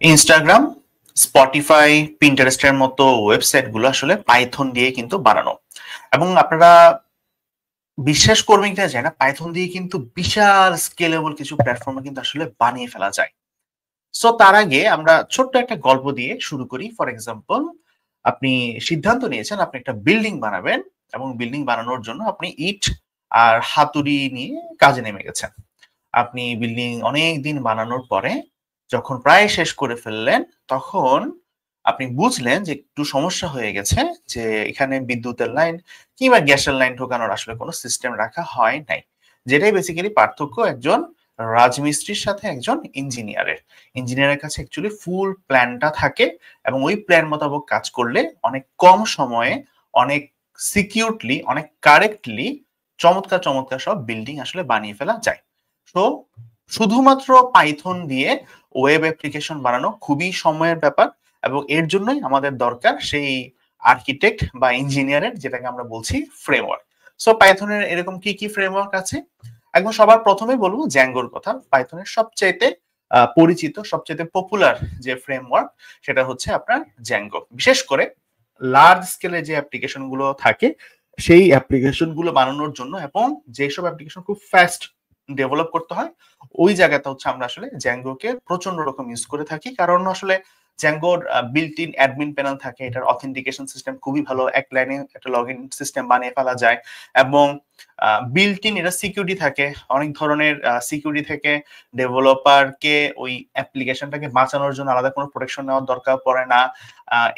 Instagram, Spotify, পিন্টারেস্টের মতো website গুলো আসলে পাইথন দিয়ে কিন্তু বানানো। এবং আপনারা বিশ্বাস করবেন কিনা জানি না, পাইথন দিয়ে কিন্তু বিশাল স্কেলেবল কিছু প্ল্যাটফর্মে কিন্তু আসলে বানিয়ে ফেলা যায়। সো তার আগে আমরা ছোট্ট একটা গল্প দিয়ে শুরু করি। ফর এক্সাম্পল, আপনি সিদ্ধান্ত নিয়েছেন আপনি একটা বিল্ডিং বানাবেন এবং বিল্ডিং বানানোর জন্য আপনি ইট আর হাতুড়ি নিয়ে কাজে নেমে গেছেন। আপনি বিল্ডিং অনেক দিন বানানোর পরে যখন প্রায় শেষ করে ফেললেন, তখন আপনি বুঝলেন যে একটু সমস্যা হয়ে গেছে, যে এখানে বিদ্যুতের লাইন কিংবা গ্যাসের লাইন ঢোকানোর আসলে কোনো সিস্টেম রাখা হয় নাই। যেটাই বেসিক্যালি পার্থক্য একজন রাজমিস্ত্রির সাথে একজন ইঞ্জিনিয়ারের। ইঞ্জিনিয়ারের কাছে অ্যাকচুয়ালি ফুল প্ল্যানটা থাকে এবং ওই প্ল্যান মোতাবেক কাজ করলে অনেক কম সময়ে, অনেক সিকিউরলি, অনেক কারেক্টলি চমৎকার চমৎকার সব বিল্ডিং আসলে বানিয়ে ফেলা যায়। তো শুধুমাত্র পাইথন দিয়ে ওয়েব অ্যাপ্লিকেশন বানানো খুবই সময়ের ব্যাপার এবং এর জন্যই আমাদের দরকার সেই আর্কিটেক্ট বা ইঞ্জিনিয়ারের, যেটাকে আমরা বলছি ফ্রেমওয়ার্ক। সো পাইথনের এরকম কি কি ফ্রেমওয়ার্ক আছে? একদম সবার প্রথমে বলবো জ্যাঙ্গোর কথা। পাইথনের সবচাইতে পরিচিত, সবচাইতে পপুলার যে ফ্রেমওয়ার্ক সেটা হচ্ছে আপনার জ্যাঙ্গো। বিশেষ করে লার্জ স্কেলে যে অ্যাপ্লিকেশন গুলো থাকে সেই অ্যাপ্লিকেশন গুলো বানানোর জন্য এবং যেসব অ্যাপ্লিকেশন খুব ফাস্ট ডেভেলপ করতে হয়, ওই জায়গাটা হচ্ছে আমরা আসলে জ্যাঙ্গোকে প্রচন্ড রকম ইউজ করে থাকি। কারণ আসলে জ্যাঙ্গোর বিল্ট ইন অ্যাডমিন প্যানেল থাকে, এটার অথেন্টিকেশন সিস্টেম খুবই ভালো, এক লাইনে একটা লগ ইন সিস্টেম বানিয়ে ফেলা যায় এবং বিল্ট ইন এটা সিকিউরিটি থাকে, অনেক ধরনের সিকিউরিটি থেকে ডেভেলপারকে ওই অ্যাপ্লিকেশনটাকে বাঁচানোর জন্য আলাদা কোনো প্রোটেকশন নেওয়ার দরকার পড়ে না।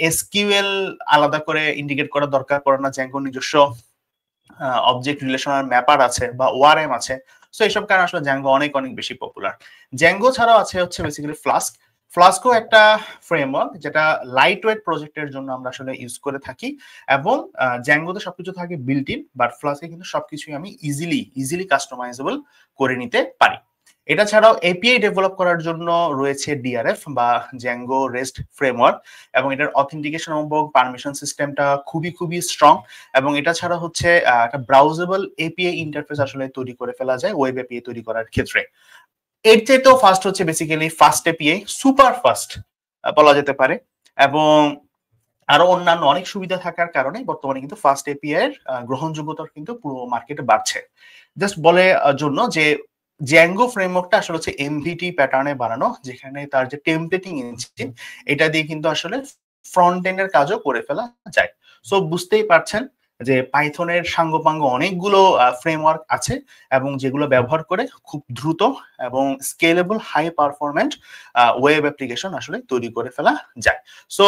এসকিউএল আলাদা করে ইন্টিগ্রেট করার দরকার পড়ে না, জ্যাঙ্গোর নিজস্ব অবজেক্ট রিলেশনাল ম্যাপার আছে বা ওআরএম আছে। সো এইসব কারণে আসলে জ্যাঙ্গো অনেক অনেক বেশি পপুলার। জ্যাঙ্গো ছাড়াও আছে হচ্ছে বেসিক্যালি ফ্লাস্ক। ফ্লাস্কও একটা ফ্রেমওয়ার্ক যেটা লাইট ওয়েট প্রজেক্টের জন্য আমরা আসলে ইউজ করে থাকি এবং জ্যাঙ্গোতে সবকিছু থাকে বিল্ট ইন, বাট ফ্লাস্কে কিন্তু সবকিছুই আমি ইজিলি কাস্টমাইজেবল করে নিতে পারি। এটা ছাড়াও এপিআই ডেভেলপ করার জন্য রয়েছে ডিআরএফ বা জ্যাঙ্গো রেস্ট ফ্রেমওয়ার্ক এবং এটার অথেন্টিকেশন এবং পারমিশন সিস্টেমটা খুবই খুবই স্ট্রং এবং এটা ছাড়া হচ্ছে একটা ব্রাউজেবল এপিআই ইন্টারফেস আসলে তৈরি করে ফেলা যায় ওয়েব এপিআই তৈরি করার ক্ষেত্রে। এর চাইতেও ফাস্ট হচ্ছে basically fast API, super fast বলা যেতে পারে এবং আরো অন্যান্য অনেক সুবিধা থাকার কারণে বর্তমানে কিন্তু ফাস্ট এপিআই এর গ্রহণযোগ্যতা কিন্তু পুরো মার্কেটে বাড়ছে। জাস্ট বলে জন্য যে জ্যাঙ্গো ফ্রেমওয়ার্কটা আসলে হচ্ছে এমভিটি প্যাটার্নে বানানো, যেখানে তার যে টেমপ্লেটিং ইঞ্জিন এটা দিয়ে কিন্তু আসলে ফ্রন্ট এন্ডের কাজও করে ফেলা যায়। সো বুঝতেই পারছেন যে পাইথনের সাঙ্গপাঙ্গ অনেকগুলো ফ্রেমওয়ার্ক আছে এবং যেগুলো ব্যবহার করে খুব দ্রুত এবং স্কেলেবল হাই পারফরম্যান্ট ওয়েব অ্যাপ্লিকেশন আসলে তৈরি করে ফেলা যায়। সো